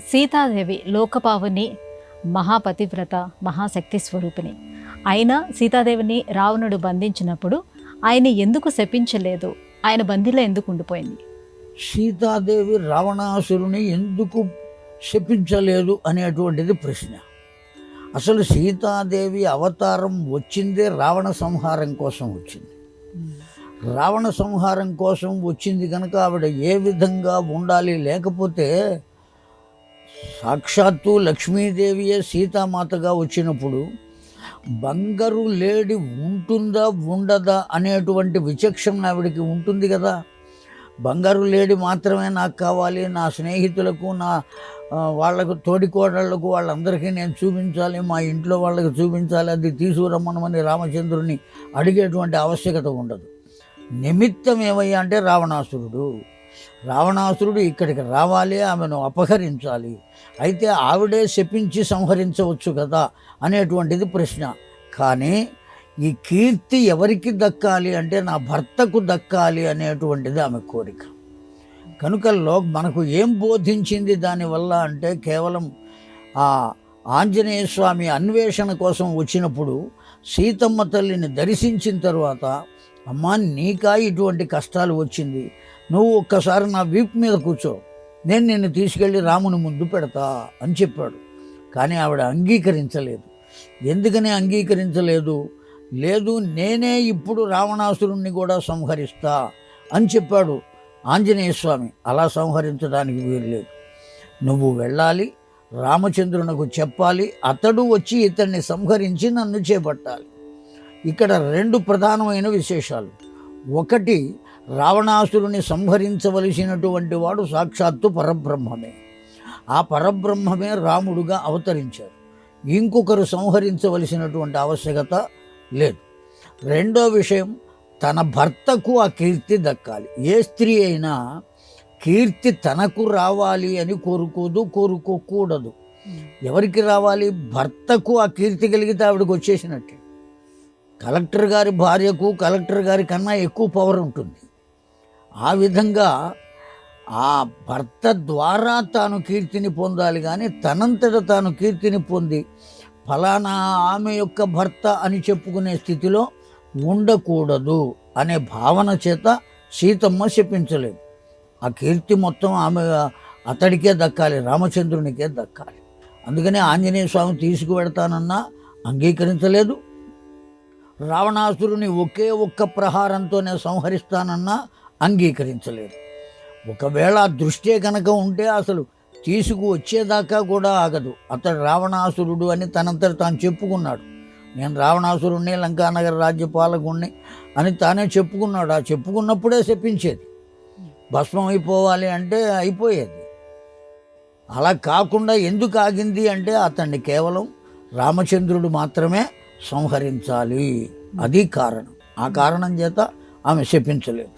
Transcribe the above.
సీతాదేవి లోకపావని, మహాపతివ్రత, మహాశక్తి స్వరూపిణి అయినా సీతాదేవిని రావణుడు బంధించినప్పుడు ఆయన ఎందుకు శపించలేదు? ఆయన బందీలో ఎందుకు ఉండిపోయింది? సీతాదేవి రావణాసురుని ఎందుకు శపించలేదు అనేటువంటిది ప్రశ్న. అసలు సీతాదేవి అవతారం వచ్చిందే రావణ సంహారం కోసం వచ్చింది. రావణ సంహారం కోసం వచ్చింది కనుక ఆవిడ ఏ విధంగా ఉండాలి, లేకపోతే సాక్షాత్తు లక్ష్మీదేవియే సీతామాతగా వచ్చినప్పుడు బంగారు లేడి ఉంటుందా ఉండదా అనేటువంటి విచక్షణ ఆవిడకి ఉంటుంది కదా. బంగారు లేడి మాత్రమే నాకు కావాలి, నా స్నేహితులకు, నా వాళ్ళకు, తోడికోడళ్లకు, వాళ్ళందరికీ నేను చూపించాలి, మా ఇంట్లో వాళ్ళకి చూపించాలి, అది తీసుకురమ్మనమని రామచంద్రుని అడిగేటువంటి ఆవశ్యకత ఉండదు. నిమిత్తం ఏమయ్యా అంటే రావణాసురుడు ఇక్కడికి రావాలి, ఆమెను అపహరించాలి. అయితే ఆవిడే శపించి సంహరించవచ్చు కదా అనేటువంటిది ప్రశ్న. కానీ ఈ కీర్తి ఎవరికి దక్కాలి అంటే నా భర్తకు దక్కాలి అనేటువంటిది ఆమె కోరిక. కనుక మనకు ఏం బోధించింది దానివల్ల అంటే కేవలం ఆ ఆంజనేయ స్వామి అన్వేషణ కోసం వచ్చినప్పుడు సీతమ్మ తల్లిని దర్శించిన తర్వాత, అమ్మా నీకా ఇటువంటి కష్టాలు వచ్చింది, నువ్వు ఒక్కసారి నా వీపు మీద కూర్చో, నేను నిన్ను తీసుకెళ్ళి రాముని ముందు పెడతా అని చెప్పాడు. కానీ ఆవిడ అంగీకరించలేదు. ఎందుకని అంగీకరించలేదు? లేదు, నేనే ఇప్పుడు రావణాసురుణ్ణి కూడా సంహరిస్తా అని చెప్పాడు ఆంజనేయ స్వామి. అలా సంహరించడానికి వీల్లేదు. నువ్వు వెళ్ళాలి, రామచంద్రునకు చెప్పాలి, అతడు వచ్చి ఇతన్ని సంహరించి నన్ను చేపట్టాలి. ఇక్కడ రెండు ప్రధానమైన విశేషాలు. ఒకటి, రావణాసురుని సంహరించవలసినటువంటి వాడు సాక్షాత్తు పరబ్రహ్మమే. ఆ పరబ్రహ్మమే రాముడుగా అవతరించారు. ఇంకొకరు సంహరించవలసినటువంటి ఆవశ్యకత లేదు. రెండో విషయం, తన భర్తకు ఆ కీర్తి దక్కాలి. ఏ స్త్రీ అయినా కీర్తి తనకు రావాలి అని కోరుకోకూడదు. ఎవరికి రావాలి? భర్తకు ఆ కీర్తి కలిగితే ఆవిడకి వచ్చేసినట్టే. కలెక్టర్ గారి భార్యకు కలెక్టర్ గారి కన్నా ఎక్కువ పవర్ ఉంటుంది. ఆ విధంగా ఆ భర్త ద్వారా తాను కీర్తిని పొందాలి, కానీ తనంతట తాను కీర్తిని పొంది ఫలానా ఆమె యొక్క భర్త అని చెప్పుకునే స్థితిలో ఉండకూడదు అనే భావన చేత సీతమ్మ శపించలేదు. ఆ కీర్తి మొత్తం అతడికే దక్కాలి, రామచంద్రునికే దక్కాలి. అందుకని ఆంజనేయ స్వామి తీసుకువెడతానన్నా అంగీకరించలేదు. రావణాసురుని ఒకే ఒక్క ప్రహారంతోనే సంహరిస్తానన్నా అంగీకరించలేదు. ఒకవేళ ఆ దృష్టే కనుక ఉంటే అసలు తీసుకువచ్చేదాకా కూడా ఆగదు. అతడు రావణాసురుడు అని తనంతట తాను చెప్పుకున్నాడు. నేను రావణాసురుణ్ణి, లంకానగర రాజ్యపాలకుణ్ణి అని తానే చెప్పుకున్నాడు. ఆ చెప్పుకున్నప్పుడే శపించేది. భస్మం అయిపోవాలి అంటే అయిపోయేది. అలా కాకుండా ఎందుకు ఆగింది అంటే అతన్ని కేవలం రామచంద్రుడు మాత్రమే సంహరించాలి, అది కారణం. ఆ కారణం చేత ఆమె శపించలేదు.